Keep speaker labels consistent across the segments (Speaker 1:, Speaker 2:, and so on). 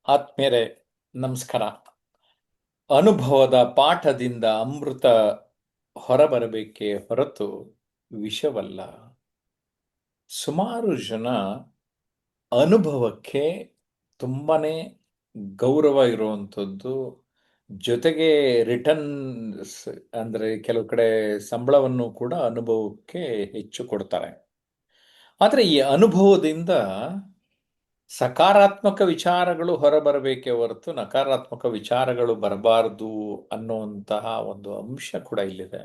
Speaker 1: ಆತ್ಮೀಯರೇ, ನಮಸ್ಕಾರ. ಅನುಭವದ ಪಾಠದಿಂದ ಅಮೃತ ಹೊರಬರಬೇಕೇ ಹೊರತು ವಿಷವಲ್ಲ. ಸುಮಾರು ಜನ ಅನುಭವಕ್ಕೆ ತುಂಬಾನೇ ಗೌರವ ಇರುವಂಥದ್ದು, ಜೊತೆಗೆ ರಿಟರ್ನ್ಸ್ ಅಂದರೆ ಕೆಲವು ಕಡೆ ಸಂಬಳವನ್ನು ಕೂಡ ಅನುಭವಕ್ಕೆ ಹೆಚ್ಚು ಕೊಡ್ತಾರೆ. ಆದರೆ ಈ ಅನುಭವದಿಂದ ಸಕಾರಾತ್ಮಕ ವಿಚಾರಗಳು ಹೊರಬರಬೇಕೇ ಹೊರತು ನಕಾರಾತ್ಮಕ ವಿಚಾರಗಳು ಬರಬಾರದು ಅನ್ನುವಂತಹ ಒಂದು ಅಂಶ ಕೂಡ ಇಲ್ಲಿದೆ.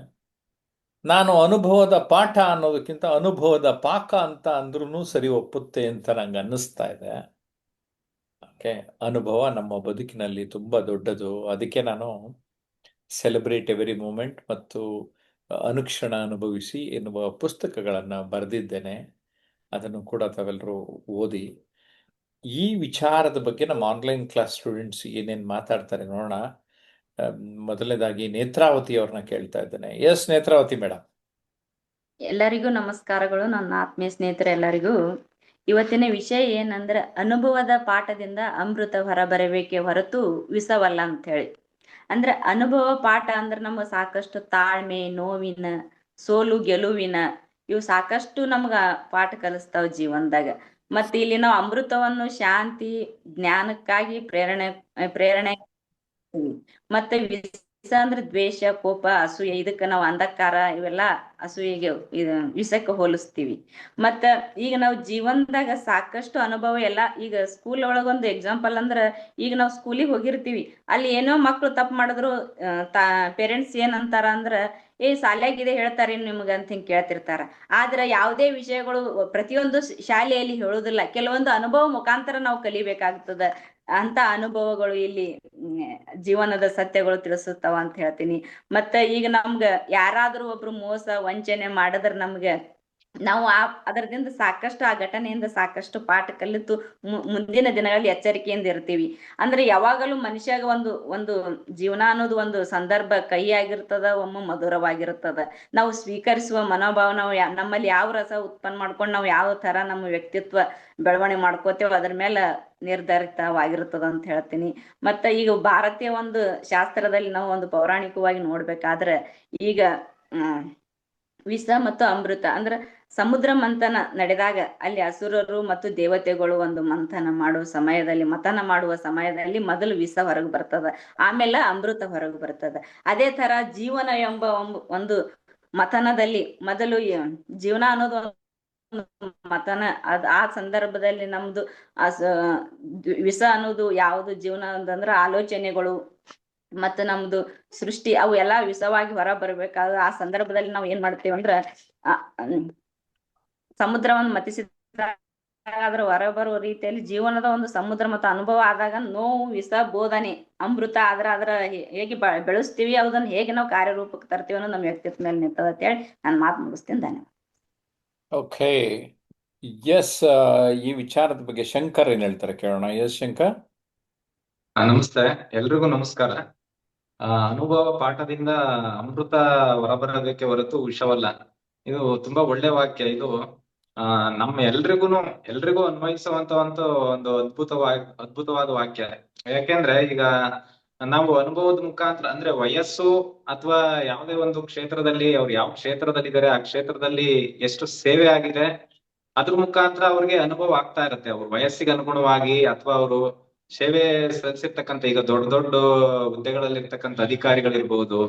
Speaker 1: ನಾನು ಅನುಭವದ ಪಾಠ ಅನ್ನೋದಕ್ಕಿಂತ ಅನುಭವದ ಪಾಕ ಅಂತ ಅಂದ್ರೂ ಸರಿ ಒಪ್ಪುತ್ತೆ ಅಂತ ನಂಗೆ ಅನ್ನಿಸ್ತಾ ಇದೆ. ಓಕೆ, ಅನುಭವ ನಮ್ಮ ಬದುಕಿನಲ್ಲಿ ತುಂಬ ದೊಡ್ಡದು. ಅದಕ್ಕೆ ನಾನು ಸೆಲೆಬ್ರೇಟ್ ಎವರಿ ಮೂಮೆಂಟ್ ಮತ್ತು ಅನುಕ್ಷಣ ಅನುಭವಿಸಿ ಎನ್ನುವ ಪುಸ್ತಕಗಳನ್ನು ಬರೆದಿದ್ದೇನೆ. ಅದನ್ನು ಕೂಡ ತಾವೆಲ್ಲರೂ ಓದಿ. ಈ ವಿಚಾರದ ಬಗ್ಗೆ ನಮ್ಮ ಆನ್ಲೈನ್ ಕ್ಲಾಸ್ ಸ್ಟೂಡೆಂಟ್ಸ್ ಏನೇನು ಮಾತಾಡ್ತಾರೆ ನೋಡೋಣ. ಮೊದಲನೇದಾಗಿ ನೇತ್ರಾವತಿ ಅವ್ರನ್ನ ಕೇಳ್ತಾ ಇದ್ದೇನೆ. Yes Netravathi madam.
Speaker 2: ಎಲ್ಲರಿಗೂ ನಮಸ್ಕಾರಗಳು. ನನ್ನ ಆತ್ಮೀಯ ಸ್ನೇಹಿತರೆಲ್ಲರಿಗೂ ಇವತ್ತಿನ ವಿಷಯ ಏನಂದ್ರೆ ಅನುಭವದ ಪಾಠದಿಂದ ಅಮೃತ ಹೊರಬರಬೇಕೇ ಹೊರತು ವಿಷವಲ್ಲ ಅಂತ ಹೇಳಿ. ಅಂದ್ರೆ ಅನುಭವ ಪಾಠ ಅಂದ್ರೆ ನಮ್ಗೆ ಸಾಕಷ್ಟು ತಾಳ್ಮೆ, ನೋವಿನ, ಸೋಲು ಗೆಲುವಿನ ಇವು ಸಾಕಷ್ಟು ನಮ್ಗ ಪಾಠ ಕಲಿಸ್ತಾವ ಜೀವನದಾಗ. ಮತ್ತೆ ಇಲ್ಲಿ ನಾವು ಅಮೃತವನ್ನು ಶಾಂತಿ, ಜ್ಞಾನಕ್ಕಾಗಿ ಪ್ರೇರಣೆ ಮತ್ತೆ ವಿಷ ಅಂದ್ರೆ ದ್ವೇಷ, ಕೋಪ, ಅಸೂಯೆ, ಇದಕ್ಕ ನಾವು ಅಂಧಕಾರ ಇವೆಲ್ಲ ಅಸೂಯೆಗೆ ವಿಷಕ್ಕೆ ಹೋಲಿಸ್ತೀವಿ. ಮತ್ತ ಈಗ ನಾವು ಜೀವನದಾಗ ಸಾಕಷ್ಟು ಅನುಭವ ಎಲ್ಲ ಈಗ ಸ್ಕೂಲ್ ಒಳಗೊಂದು ಎಕ್ಸಾಂಪಲ್ ಅಂದ್ರ ಈಗ ನಾವು ಸ್ಕೂಲಿಗೆ ಹೋಗಿರ್ತೀವಿ, ಅಲ್ಲಿ ಏನೋ ಮಕ್ಳು ತಪ್ಪು ಮಾಡಿದ್ರು ಪೇರೆಂಟ್ಸ್ ಏನಂತಾರ ಅಂದ್ರ ಶಾಲ್ಯಾಗಿದೆ ಹೇಳ್ತಾರೆ ನಿಮ್ಗ ಅಂತ ಹಿಂಗ್ ಕೇಳ್ತಿರ್ತಾರ. ಆದ್ರ ಯಾವುದೇ ವಿಷಯಗಳು ಪ್ರತಿಯೊಂದು ಶಾಲೆಯಲ್ಲಿ ಹೇಳುದಿಲ್ಲ, ಕೆಲವೊಂದು ಅನುಭವ ಮುಖಾಂತರ ನಾವು ಕಲಿಬೇಕಾಗ್ತದ. ಅಂತ ಅನುಭವಗಳು ಇಲ್ಲಿ ಜೀವನದ ಸತ್ಯಗಳು ತಿಳಿಸುತ್ತಾವ ಅಂತ ಹೇಳ್ತೀನಿ. ಮತ್ತೆ ಈಗ ನಮ್ಗ ಯಾರಾದ್ರೂ ಒಬ್ರು ಮೋಸ ವಂಚನೆ ಮಾಡಿದ್ರ ನಮ್ಗೆ ನಾವು ಅದರದಿಂದ ಸಾಕಷ್ಟು ಆ ಘಟನೆಯಿಂದ ಸಾಕಷ್ಟು ಪಾಠ ಕಲಿತು ಮುಂದಿನ ದಿನಗಳಲ್ಲಿ ಎಚ್ಚರಿಕೆಯಿಂದ ಇರ್ತೀವಿ. ಅಂದ್ರೆ ಯಾವಾಗಲೂ ಮನುಷ್ಯಾಗ ಒಂದು ಒಂದು ಜೀವನ ಅನ್ನೋದು ಒಂದು ಸಂದರ್ಭ ಕಹಿ ಆಗಿರ್ತದ, ಒಮ್ಮೆ ಮಧುರವಾಗಿರ್ತದ. ನಾವು ಸ್ವೀಕರಿಸುವ ಮನೋಭಾವ, ನಾವು ನಮ್ಮಲ್ಲಿ ಯಾವ ರಸ ಉತ್ಪನ್ನ ಮಾಡ್ಕೊಂಡು ನಾವು ಯಾವ ತರ ನಮ್ಮ ವ್ಯಕ್ತಿತ್ವ ಬೆಳವಣಿಗೆ ಮಾಡ್ಕೋತೇವ ಅದ್ರ ಮೇಲೆ ನಿರ್ಧರಿತವಾಗಿರ್ತದ ಅಂತ ಹೇಳ್ತೀನಿ. ಮತ್ತೆ ಈಗ ಭಾರತೀಯ ಒಂದು ಶಾಸ್ತ್ರದಲ್ಲಿ ನಾವು ಒಂದು ಪೌರಾಣಿಕವಾಗಿ ನೋಡ್ಬೇಕಾದ್ರೆ ಈಗ ವಿಷ ಮತ್ತು ಅಮೃತ ಅಂದ್ರ ಸಮುದ್ರ ಮಂಥನ ನಡೆದಾಗ ಅಲ್ಲಿ ಅಸುರರು ಮತ್ತು ದೇವತೆಗಳು ಒಂದು ಮಥನ ಮಾಡುವ ಸಮಯದಲ್ಲಿ ಮೊದಲು ವಿಷ ಹೊರಗೆ ಬರ್ತದ, ಆಮೇಲೆ ಅಮೃತ ಹೊರಗೆ ಬರ್ತದ. ಅದೇ ತರ ಜೀವನ ಎಂಬ ಒಂದು ಮಥನದಲ್ಲಿ ಮೊದಲು ಜೀವನ ಅನ್ನೋದು ಮತನ ಆ ಸಂದರ್ಭದಲ್ಲಿ ನಮ್ದು ವಿಷ ಅನ್ನೋದು ಯಾವುದು ಜೀವನ ಅಂತಂದ್ರ ಆಲೋಚನೆಗಳು ಮತ್ತ ನಮ್ದು ಸೃಷ್ಟಿ ಅವು ಎಲ್ಲಾ ವಿಷವಾಗಿ ಹೊರ ಬರ್ಬೇಕಾದ್ರೆ ಆ ಸಂದರ್ಭದಲ್ಲಿ ನಾವ್ ಏನ್ ಮಾಡ್ತೇವೆ ಅಂದ್ರ ಸಮುದ್ರವನ್ನು ಮತಿಸಿದ ಅದ್ರ ಹೊರ ಬರುವ ರೀತಿಯಲ್ಲಿ ಜೀವನದ ಒಂದು ಸಮುದ್ರ ಮತ್ತು ಅನುಭವ ಆದಾಗ ನೋವು, ವಿಷ, ಬೋಧನೆ, ಅಮೃತ ಅದ್ರ ಹೇಗೆ ಬೆಳೆಸ್ತೀವಿ, ಅದನ್ನ ಹೇಗೆ ನಾವು ಕಾರ್ಯರೂಪಕ್ಕೆ ತರ್ತೀವಿ ಅನ್ನೋದು ನಮ್ಮ ವ್ಯಕ್ತಿತ್ವ ಮೇಲೆ ನಿಂತದ ಅಂತ ಹೇಳಿ ನಾನು ಮಾತು ಮುಗಿಸ್ತೀನಿ. ಧನ್ಯವಾದ.
Speaker 1: Okay, yes. ಈ ವಿಚಾರದ ಬಗ್ಗೆ ಶಂಕರ್ ಏನ್ ಹೇಳ್ತಾರೆ ಕೇಳೋಣ. ಎಸ್ ಶಂಕರ್.
Speaker 3: ನಮಸ್ತೆ, ಎಲ್ರಿಗೂ ನಮಸ್ಕಾರ. ಅನುಭವ ಪಾಠದಿಂದ ಅಮೃತ ಹೊರಬರೋದಕ್ಕೆ ಹೊರತು ವಿಷವಲ್ಲ. ಇದು ತುಂಬಾ ಒಳ್ಳೆ ವಾಕ್ಯ. ಇದು ನಮ್ಮ ಎಲ್ರಿಗೂ ಅನ್ವಯಿಸುವಂತ ಒಂದು ಅದ್ಭುತವಾದ ವಾಕ್ಯ. ಯಾಕೆಂದ್ರೆ ಈಗ ನಾವು ಅನುಭವದ ಮುಖಾಂತರ ಅಂದ್ರೆ ವಯಸ್ಸು ಅಥವಾ ಯಾವುದೇ ಒಂದು ಕ್ಷೇತ್ರದಲ್ಲಿ ಅವ್ರು ಯಾವ ಕ್ಷೇತ್ರದಲ್ಲಿದ್ದಾರೆ ಆ ಕ್ಷೇತ್ರದಲ್ಲಿ ಎಷ್ಟು ಸೇವೆ ಆಗಿದೆ ಅದ್ರ ಮುಖಾಂತರ ಅವ್ರಿಗೆ ಅನುಭವ ಆಗ್ತಾ ಇರುತ್ತೆ. ಅವ್ರ ವಯಸ್ಸಿಗೆ ಅನುಗುಣವಾಗಿ ಅಥವಾ ಅವರು ಸೇವೆ ಸಲ್ಲಿಸಿರ್ತಕ್ಕಂಥ ಈಗ ದೊಡ್ಡ ದೊಡ್ಡ ಹುದ್ದೆಗಳಲ್ಲಿ ಇರ್ತಕ್ಕಂಥ ಅಧಿಕಾರಿಗಳಿರ್ಬೋದು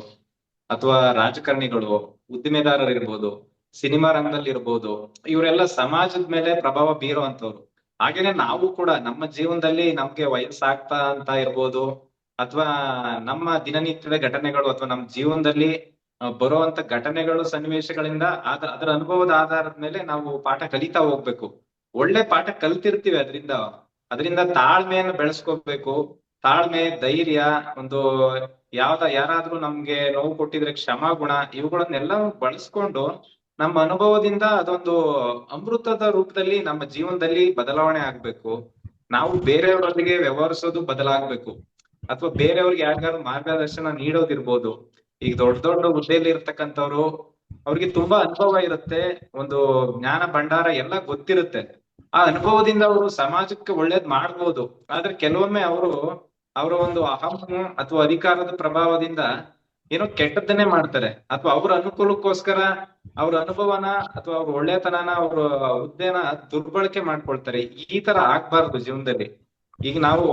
Speaker 3: ಅಥವಾ ರಾಜಕಾರಣಿಗಳು, ಉದ್ದಿಮೆದಾರರಿರ್ಬೋದು, ಸಿನಿಮಾ ರಂಗದಲ್ಲಿ ಇರ್ಬೋದು, ಇವರೆಲ್ಲ ಸಮಾಜದ ಮೇಲೆ ಪ್ರಭಾವ ಬೀರುವಂತವ್ರು. ಹಾಗೇನೆ ನಾವು ಕೂಡ ನಮ್ಮ ಜೀವನದಲ್ಲಿ ನಮ್ಗೆ ವಯಸ್ಸಾಗ್ತಾ ಅಂತ ಇರ್ಬೋದು ಅಥವಾ ನಮ್ಮ ದಿನನಿತ್ಯದ ಘಟನೆಗಳು ಅಥವಾ ನಮ್ಮ ಜೀವನದಲ್ಲಿ ಬರುವಂತ ಘಟನೆಗಳು, ಸನ್ನಿವೇಶಗಳಿಂದ ಅದರ ಅನುಭವದ ಆಧಾರದ ಮೇಲೆ ನಾವು ಪಾಠ ಕಲಿತಾ ಹೋಗ್ಬೇಕು. ಒಳ್ಳೆ ಪಾಠ ಕಲ್ತಿರ್ತೀವಿ ಅದರಿಂದ ತಾಳ್ಮೆಯನ್ನು ಬೆಳೆಸ್ಕೋಬೇಕು. ತಾಳ್ಮೆ, ಧೈರ್ಯ, ಒಂದು ಯಾರಾದ್ರೂ ನಮ್ಗೆ ನೋವು ಕೊಟ್ಟಿದ್ರೆ ಕ್ಷಮಾ ಗುಣ, ಇವುಗಳನ್ನೆಲ್ಲ ಬಳಸ್ಕೊಂಡು ನಮ್ಮ ಅನುಭವದಿಂದ ಅದೊಂದು ಅಮೃತದ ರೂಪದಲ್ಲಿ ನಮ್ಮ ಜೀವನದಲ್ಲಿ ಬದಲಾವಣೆ ಆಗ್ಬೇಕು. ನಾವು ಬೇರೆಯವರೊಂದಿಗೆ ವ್ಯವಹರಿಸೋದು ಬದಲಾಗ್ಬೇಕು. ಅಥವಾ ಬೇರೆಯವ್ರಿಗೆ ಯಾರಿಗಾರು ಮಾರ್ಗದರ್ಶನ ನೀಡೋದಿರ್ಬೋದು. ಈಗ ದೊಡ್ಡ ದೊಡ್ಡ ಹುದ್ದೆಯಲ್ಲಿ ಇರ್ತಕ್ಕಂಥವ್ರು, ಅವ್ರಿಗೆ ತುಂಬಾ ಅನುಭವ ಇರುತ್ತೆ, ಒಂದು ಜ್ಞಾನ ಭಂಡಾರ ಎಲ್ಲ ಗೊತ್ತಿರುತ್ತೆ. ಆ ಅನುಭವದಿಂದ ಅವರು ಸಮಾಜಕ್ಕೆ ಒಳ್ಳೇದ್ ಮಾಡ್ಬೋದು. ಆದ್ರೆ ಕೆಲವೊಮ್ಮೆ ಅವರು ಅವರ ಒಂದು ಅಹಂ ಅಥವಾ ಅಧಿಕಾರದ ಪ್ರಭಾವದಿಂದ ಏನೋ ಕೆಟ್ಟದ್ದನ್ನೇ ಮಾಡ್ತಾರೆ, ಅಥವಾ ಅವ್ರ ಅನುಕೂಲಕ್ಕೋಸ್ಕರ ಅವ್ರ ಅನುಭವನ ಅಥವಾ ಅವ್ರ ಒಳ್ಳೆತನನ ಅವ್ರ ಹುದ್ದೆನ ದುರ್ಬಳಕೆ ಮಾಡ್ಕೊಳ್ತಾರೆ. ಈ ತರ ಆಗ್ಬಾರ್ದು ಜೀವನದಲ್ಲಿ. ಈಗ ನಾವು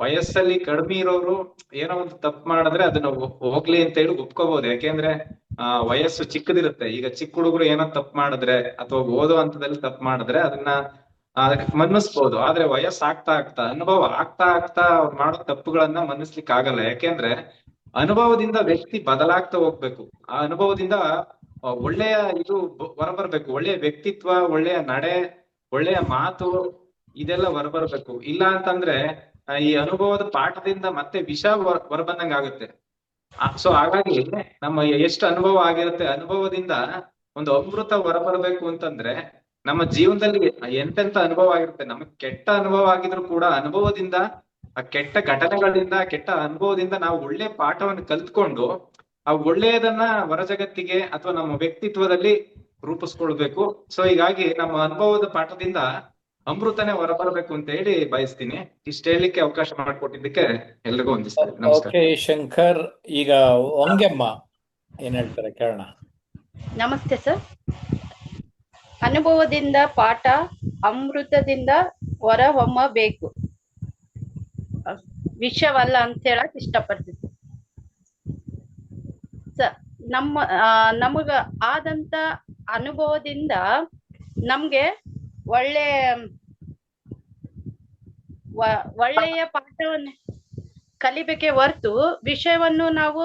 Speaker 3: ವಯಸ್ಸಲ್ಲಿ ಕಡಿಮೆ ಇರೋರು ಏನೋ ಒಂದು ತಪ್ಪು ಮಾಡಿದ್ರೆ ಅದನ್ನ ಹೋಗ್ಲಿ ಅಂತ ಹೇಳಿ ಒಪ್ಕೋಬಹುದು. ಯಾಕೆಂದ್ರೆ ವಯಸ್ಸು ಚಿಕ್ಕದಿರುತ್ತೆ. ಈಗ ಚಿಕ್ಕ ಹುಡುಗರು ಏನೋ ತಪ್ಪು ಮಾಡಿದ್ರೆ ಅಥವಾ ಓದೋ ಹಂತದಲ್ಲಿ ತಪ್ಪು ಮಾಡಿದ್ರೆ ಅದನ್ನ ಮನ್ನಿಸ್ಬೋದು. ಆದ್ರೆ ವಯಸ್ಸಾಗ್ತಾ ಆಗ್ತಾ ಅನುಭವ ಆಗ್ತಾ ಆಗ್ತಾ ಅವ್ರು ಮಾಡೋ ತಪ್ಪುಗಳನ್ನ ಮನ್ನಿಸ್ಲಿಕ್ಕೆ ಆಗಲ್ಲ. ಯಾಕೆಂದ್ರೆ ಅನುಭವದಿಂದ ವ್ಯಕ್ತಿ ಬದಲಾಗ್ತಾ ಹೋಗ್ಬೇಕು. ಆ ಅನುಭವದಿಂದ ಒಳ್ಳೆಯ ಇದು ಹೊರಬರ್ಬೇಕು. ಒಳ್ಳೆಯ ವ್ಯಕ್ತಿತ್ವ, ಒಳ್ಳೆಯ ನಡೆ, ಒಳ್ಳೆಯ ಮಾತು ಇದೆಲ್ಲ ಹೊರಬರ್ಬೇಕು. ಇಲ್ಲ ಅಂತಂದ್ರೆ ಈ ಅನುಭವದ ಪಾಠದಿಂದ ಮತ್ತೆ ವಿಷ ಹೊರಬಂದಂಗ ಆಗುತ್ತೆ. ಸೊ ಹಾಗಾಗಿ ನಮ್ಮ ಎಷ್ಟು ಅನುಭವ ಆಗಿರುತ್ತೆ, ಅನುಭವದಿಂದ ಒಂದು ಅಮೃತ ಹೊರಬರ್ಬೇಕು ಅಂತಂದ್ರೆ ನಮ್ಮ ಜೀವನದಲ್ಲಿ ಎಂತೆಂತ ಅನುಭವ ಆಗಿರುತ್ತೆ. ನಮಗ್ ಕೆಟ್ಟ ಅನುಭವ ಆಗಿದ್ರು ಕೂಡ ಅನುಭವದಿಂದ, ಆ ಕೆಟ್ಟ ಘಟನೆಗಳಿಂದ, ಕೆಟ್ಟ ಅನುಭವದಿಂದ ನಾವು ಒಳ್ಳೆ ಪಾಠವನ್ನು ಕಲ್ತ್ಕೊಂಡು ಆ ಒಳ್ಳೆಯದನ್ನ ಹೊರ ಜಗತ್ತಿಗೆ ಅಥವಾ ನಮ್ಮ ವ್ಯಕ್ತಿತ್ವದಲ್ಲಿ ರೂಪಿಸ್ಕೊಳ್ಬೇಕು. ಸೊ ಹೀಗಾಗಿ ನಮ್ಮ ಅನುಭವದ ಪಾಠದಿಂದ ಅಮೃತನೇ ಹೊರಬರಬೇಕು ಅಂತ ಹೇಳಿ ಬಯಸ್ತೀನಿ. ಇಷ್ಟ ಹೇಳಲಿಕ್ಕೆ ಅವಕಾಶ ಮಾಡಿಕೊಟ್ಟಿದ್ದಕ್ಕೆ ಎಲ್ರಿಗೂ ವಂದಿಸ್ತೇನೆ. ನಮಸ್ಕಾರ.
Speaker 1: ಓಕೆ ಶಂಕರ್, ಈಗ ವಂಗೆಮ್ಮ ಏನ್ ಹೇಳ್ತಾರೆ ಕೇಳೋಣ.
Speaker 4: ನಮಸ್ತೆ ಸರ್. ಅನುಭವದಿಂದ ಪಾಠ, ಅಮೃತದಿಂದ ಹೊರ ಹೊಮ್ಮಬೇಕು, ವಿಷವಲ್ಲ ಅಂತ ಹೇಳಕ್ ಇಷ್ಟಪಡ್ತೀನಿ ಸರ್. ನಮಗ ಆದಂತ ಅನುಭವದಿಂದ ನಮ್ಗೆ ಒಳ್ಳೆಯ ಪಾಠವನ್ನು ಕಲಿಬೇಕೆ ಹೊರತು ವಿಷಯವನ್ನು ನಾವು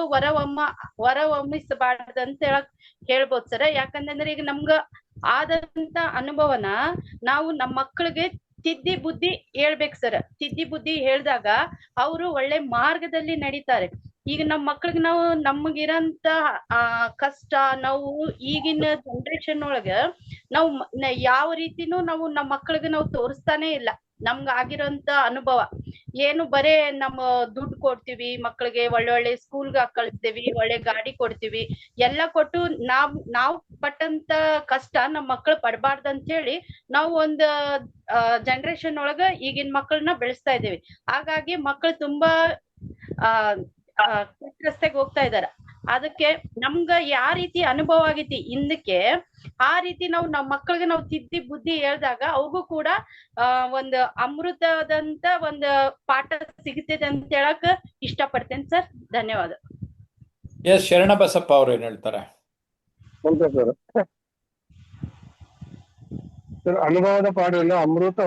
Speaker 4: ಹೊರಹೊಮ್ಮಿಸಬಾರ್ದು ಅಂತ ಹೇಳ್ಬೋದು ಸರ್. ಯಾಕಂತಂದ್ರೆ ಈಗ ನಮ್ಗ ಆದಂತ ಅನುಭವನ ನಾವು ನಮ್ಮ ಮಕ್ಕಳಿಗೆ ತಿದ್ದಿ ಬುದ್ಧಿ ಹೇಳ್ಬೇಕು ಸರ್. ತಿದ್ದಿ ಬುದ್ಧಿ ಹೇಳ್ದಾಗ ಅವರು ಒಳ್ಳೆ ಮಾರ್ಗದಲ್ಲಿ ನಡೀತಾರೆ. ಈಗ ನಮ್ಮ ಮಕ್ಳಿಗೆ ನಾವು ನಮಗಿರಂತ ಕಷ್ಟ, ನಾವು ಈಗಿನ ಜನರೇಷನ್ ಒಳಗ ನಾವು ಯಾವ ರೀತಿನೂ ನಾವು ನಮ್ಮ ಮಕ್ಳಿಗೆ ನಾವು ತೋರಿಸ್ತಾನೆ ಇಲ್ಲ. ನಮ್ಗ ಆಗಿರೋಂತ ಅನುಭವ ಏನು, ಬರೇ ನಮ್ಮ ದುಡ್ಡು ಕೊಡ್ತೀವಿ ಮಕ್ಳಿಗೆ, ಒಳ್ಳೊಳ್ಳೆ ಸ್ಕೂಲ್ಗೆ ಕಳಿಸ್ತೀವಿ, ಒಳ್ಳೆ ಗಾಡಿ ಕೊಡ್ತೀವಿ, ಎಲ್ಲ ಕೊಟ್ಟು ನಾವ್ ಪಟ್ಟಂತ ಕಷ್ಟ ನಮ್ಮ ಮಕ್ಳು ಪಡಬಾರ್ದಂತ ಹೇಳಿ ನಾವು ಒಂದು ಜನರೇಷನ್ ಒಳಗ ಈಗಿನ ಮಕ್ಕಳನ್ನ ಬೆಳೆಸ್ತಾ ಇದ್ದೀವಿ. ಹಾಗಾಗಿ ಮಕ್ಕಳು ತುಂಬಾ ಕೆಟ್ಟ ರಸ್ತೆಗೆ ಹೋಗ್ತಾ ಇದಾರ. ಅದಕ್ಕೆ ನಮ್ಗ ಯಾವ ರೀತಿ ಅನುಭವ ಆಗೈತಿ ಹಿಂದಕ್ಕೆ, ಆ ರೀತಿ ನಾವು ನಮ್ಮ ಮಕ್ಕಳಿಗೆ ನಾವು ತಿದ್ದಿ ಬುದ್ಧಿ ಹೇಳ್ದಾಗ ಅವ್ರಿಗೂ ಕೂಡ ಒಂದು ಅಮೃತದಂತ ಒಂದು ಪಾಠ ಸಿಗುತ್ತದೆ ಅಂತ ಹೇಳಕ್ ಇಷ್ಟಪಡ್ತೇನೆ ಸರ್. ಧನ್ಯವಾದ.
Speaker 1: ಎಸ್, ಶರಣಬಸಪ್ಪ ಅವ್ರು ಏನ್ ಹೇಳ್ತಾರೆ?
Speaker 5: ಅನುಭವದ ಪಾಠದಿಂದ ಅಮೃತ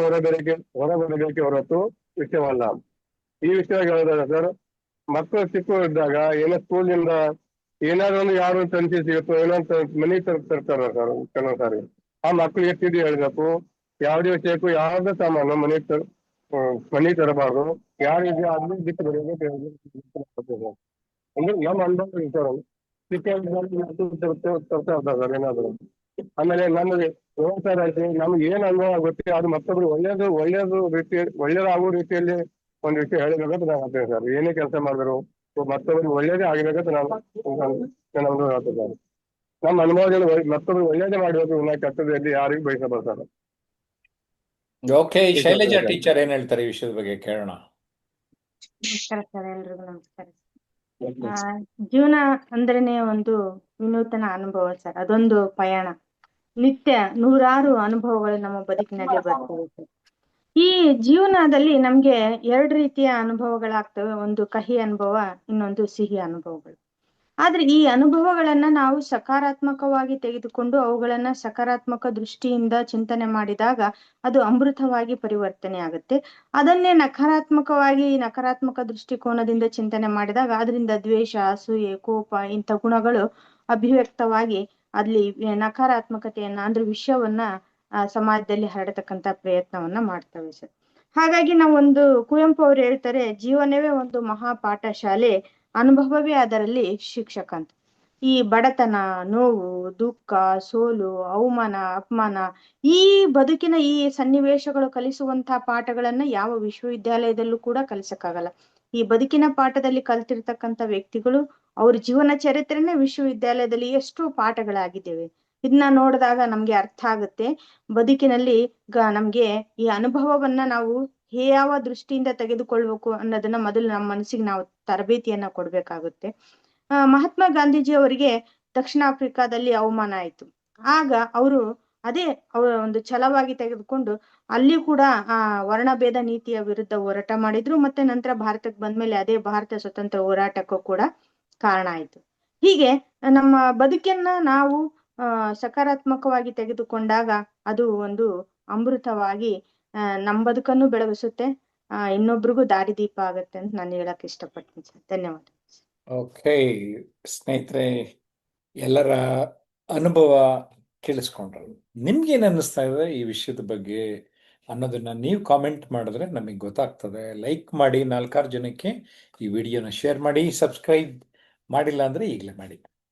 Speaker 5: ಹೊರಬರಬೇಕೆ ಹೊರತು ವಿಷಯವಲ್ಲ. ಈ ವಿಷಯ ಹೇಳಿದಾಗ ಸರ್, ಮಕ್ಕಳು ಚಿಕ್ಕ ಇದ್ದಾಗ ಏನೋ ಸ್ಕೂಲಿಂದ ಏನಾದ್ರು ಒಂದು ಯಾರು ತಂತಿ ಸಿಗುತ್ತೋ ಏನೋ ಮನಿ ತರ್ತಾರ ಸರ್. ಕೆಲವು ಸಾರಿ ಆ ಮಕ್ಕಳಿಗೆ ತಿದ್ದಿ ಹೇಳ್ಬೇಕು. ಯಾವುದೇ ವಿಷಯಕ್ಕೂ ಯಾವುದೇ ಸಾಮಾನು ಮನಿ ತರಬಾರ್ದು. ಯಾರಿಗೆ ಅದನ್ನು ಬಿಟ್ಟು ಬರೆಯಬೇಕು ಅಂದ್ರೆ ನಮ್ಮ ಅನುಭವ ಸರ್. ಚಿಕ್ಕ ತರ್ತಾ ಇರ್ತಾರೆ ಸರ್ ಏನಾದ್ರು. ಆಮೇಲೆ ನಮಗೆ ನಮ್ಗೆ ಏನ್ ಅನುಭವ ಆಗುತ್ತೆ ಅದು ಮತ್ತೊಬ್ರು ಒಳ್ಳೇದು ಒಳ್ಳೇದಾಗುವ ರೀತಿಯಲ್ಲಿ ಒಂದು ವಿಷಯ ಹೇಳಬೇಕಂತ ನಾನು ಹೇಳ್ತೇನೆ ಸರ್. ಏನೇ ಕೆಲಸ ಮಾಡಿದ್ರು ಮತ್ತೊಬ್ರು ಒಳ್ಳೇದೇ ಆಗಿರ್ಬೇಕಂತ ನಾನು ಅನುಭವ ಹೇಳ್ತೇನೆ ಸರ್. ನಮ್ಮ ಅನುಭವದಲ್ಲಿ ಮತ್ತೊಬ್ರು ಒಳ್ಳೇದೇ ಮಾಡಬೇಕು, ಇನ್ನ ಕೆಟ್ಟದಲ್ಲಿ ಯಾರಿಗೂ ಬಯಸಬಾರ್ದು ಸರ್.
Speaker 1: ಓಕೆ, ಶೈಲಜಾ ಟೀಚರ್ ಏನ್ ಹೇಳ್ತಾರೆ ಈ ವಿಷಯದ ಬಗ್ಗೆ ಕೇಳೋಣ.
Speaker 6: ನಮಸ್ಕಾರ ಸರ್, ಎಲ್ರಿಗೂ ನಮಸ್ಕಾರ. ಜೀವನ ಅಂದ್ರೇನೆ ಒಂದು ವಿನೂತನ ಅನುಭವ ಸರ್. ಅದೊಂದು ಪಯಣ. ನಿತ್ಯ ನೂರಾರು ಅನುಭವಗಳು ನಮ್ಮ ಬದುಕಿನಲ್ಲಿ ಬರ್ತವೆ ಸರ್. ಈ ಜೀವನದಲ್ಲಿ ನಮ್ಗೆ ಎರಡು ರೀತಿಯ ಅನುಭವಗಳಾಗ್ತವೆ. ಒಂದು ಕಹಿ ಅನುಭವ, ಇನ್ನೊಂದು ಸಿಹಿ ಅನುಭವಗಳು. ಆದ್ರೆ ಈ ಅನುಭವಗಳನ್ನ ನಾವು ಸಕಾರಾತ್ಮಕವಾಗಿ ತೆಗೆದುಕೊಂಡು ಅವುಗಳನ್ನ ಸಕಾರಾತ್ಮಕ ದೃಷ್ಟಿಯಿಂದ ಚಿಂತನೆ ಮಾಡಿದಾಗ ಅದು ಅಮೃತವಾಗಿ ಪರಿವರ್ತನೆ ಆಗುತ್ತೆ. ಅದನ್ನೇ ನಕಾರಾತ್ಮಕ ದೃಷ್ಟಿಕೋನದಿಂದ ಚಿಂತನೆ ಮಾಡಿದಾಗ ಅದರಿಂದ ದ್ವೇಷ, ಅಸೂಯೆ, ಕೋಪ ಇಂಥ ಗುಣಗಳು ಅಭಿವ್ಯಕ್ತವಾಗಿ ಅಲ್ಲಿ ನಕಾರಾತ್ಮಕತೆಯನ್ನ ಅಂದ್ರೆ ವಿಷಯವನ್ನ ಸಮಾಜದಲ್ಲಿ ಹರಡತಕ್ಕಂತ ಪ್ರಯತ್ನವನ್ನ ಮಾಡ್ತವೆ ಸರ್. ಹಾಗಾಗಿ ನಾವೊಂದು ಕುವೆಂಪು ಅವ್ರು ಹೇಳ್ತಾರೆ, ಜೀವನವೇ ಒಂದು ಮಹಾಪಾಠ ಶಾಲೆ, ಅನುಭವವೇ ಅದರಲ್ಲಿ ಶಿಕ್ಷಕ ಅಂತ. ಈ ಬಡತನ, ನೋವು, ದುಃಖ, ಸೋಲು, ಅವಮಾನ, ಅಪಮಾನ, ಈ ಬದುಕಿನ ಈ ಸನ್ನಿವೇಶಗಳು ಕಲಿಸುವಂತಹ ಪಾಠಗಳನ್ನ ಯಾವ ವಿಶ್ವವಿದ್ಯಾಲಯದಲ್ಲೂ ಕೂಡ ಕಲಿಸಕ್ಕಾಗಲ್ಲ. ಈ ಬದುಕಿನ ಪಾಠದಲ್ಲಿ ಕಲ್ತಿರ್ತಕ್ಕಂಥ ವ್ಯಕ್ತಿಗಳು ಅವ್ರ ಜೀವನ ಚರಿತ್ರೆನೇ ವಿಶ್ವವಿದ್ಯಾಲಯದಲ್ಲಿ ಎಷ್ಟೋ ಪಾಠಗಳಾಗಿದ್ದೇವೆ. ಇದನ್ನ ನೋಡಿದಾಗ ನಮ್ಗೆ ಅರ್ಥ ಆಗುತ್ತೆ ಬದುಕಿನಲ್ಲಿ ನಮ್ಗೆ ಈ ಅನುಭವವನ್ನ ನಾವು ಯಾವ ದೃಷ್ಟಿಯಿಂದ ತೆಗೆದುಕೊಳ್ಬೇಕು ಅನ್ನೋದನ್ನ ಮೊದಲು ನಮ್ಮ ಮನಸ್ಸಿಗೆ ನಾವು ತರಬೇತಿಯನ್ನ ಕೊಡ್ಬೇಕಾಗುತ್ತೆ. ಮಹಾತ್ಮ ಗಾಂಧೀಜಿ ಅವರಿಗೆ ದಕ್ಷಿಣ ಆಫ್ರಿಕಾದಲ್ಲಿ ಅವಮಾನ ಆಯ್ತು. ಆಗ ಅವರು ಅದೇ ಅವರ ಒಂದು ಛಲವಾಗಿ ತೆಗೆದುಕೊಂಡು ಅಲ್ಲಿ ಕೂಡ ವರ್ಣಭೇದ ನೀತಿಯ ವಿರುದ್ಧ ಹೋರಾಟ ಮಾಡಿದ್ರು. ಮತ್ತೆ ನಂತರ ಭಾರತಕ್ಕೆ ಬಂದ್ಮೇಲೆ ಅದೇ ಭಾರತ ಸ್ವತಂತ್ರ ಹೋರಾಟಕ್ಕೂ ಕೂಡ ಕಾರಣ ಆಯ್ತು. ಹೀಗೆ ನಮ್ಮ ಬದುಕನ್ನ ನಾವು ಸಕಾರಾತ್ಮಕವಾಗಿ ತೆಗೆದುಕೊಂಡಾಗ ಅದು ಒಂದು ಅಮೃತವಾಗಿ ನಮ್ಮ ಬದುಕನ್ನು ಬೆಳಗಿಸುತ್ತೆ, ಇನ್ನೊಬ್ರಿಗೂ ದಾರಿದೀಪ ಆಗತ್ತೆ ಅಂತ ನಾನು ಹೇಳಕ್ ಇಷ್ಟಪಡ್ತೀನಿ ಸರ್. ಧನ್ಯವಾದ.
Speaker 1: ಓಕೆ ಸ್ನೇಹಿತರೆ, ಎಲ್ಲರ ಅನುಭವ ಕೇಳಿಸ್ಕೊಂಡ್ರು. ನಿಮ್ಗೇನು ಅನ್ನಿಸ್ತಾ ಇದೆ ಈ ವಿಷಯದ ಬಗ್ಗೆ ಅನ್ನೋದನ್ನ ನೀವು ಕಾಮೆಂಟ್ ಮಾಡಿದ್ರೆ ನಮಗೆ ಗೊತ್ತಾಗ್ತದೆ. ಲೈಕ್ ಮಾಡಿ, 4-6 ಜನಕ್ಕೆ ಈ ವಿಡಿಯೋನ ಶೇರ್ ಮಾಡಿ, ಸಬ್ಸ್ಕ್ರೈಬ್ ಮಾಡಿಲ್ಲ ಅಂದ್ರೆ ಈಗಲೇ ಮಾಡಿ.